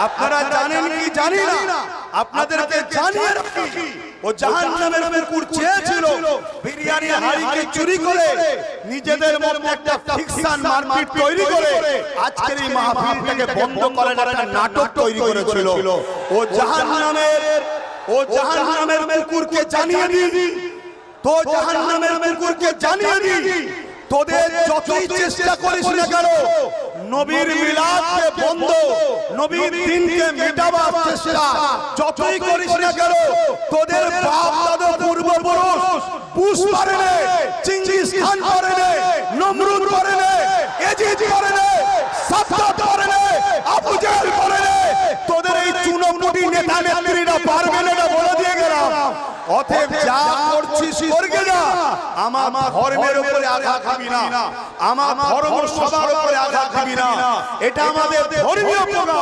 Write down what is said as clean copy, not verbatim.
আপনারা জানেন কি জানি না, আপনাদেরকে জানিয়ে রাখি, ও জাহান্নামের কুকুর চেয়েছিল বিরিয়ানি হাড়িকে চুরি করে নিজেদের মধ্যে একটা ফিকশন মারপিট তৈরি করে আজকের এই মাহফিলটাকে বন্ধ করার একটা নাটক তৈরি করেছিল। ও জাহান্নামের কুকুরকে জানিয়ে দিন, তো জাহান্নামের কুকুরকে জানিয়ে দিন, তোদের যতই চেষ্টা করিস না কেন নবীর মিলাদকে বন্ধ, নবীর দিনকে মেটাবার চেষ্টা যতই করিস না কেন, তোদের বাপ দাদা পূর্বপুরুষ বুশ পারেনে, চেঙ্গিস খান পারেনে, নমরুদ পারেনে, এজিদ পারেনে, সাদ্দাত পারেনে, আবু জেহেল পারেনে, তোদের এই চুনোপুটি নেতা নেত্রীরা পারবে না বলে দিয়ে গেলাম। অতএব যা করছিস করগে না, আমার ধর্মের উপরে আঘাত দিবি না, আমার ধর্ম সবার উপরে আঘাত দিবি না, এটা আমাদের ধর্মীয় প্রোগ্রাম।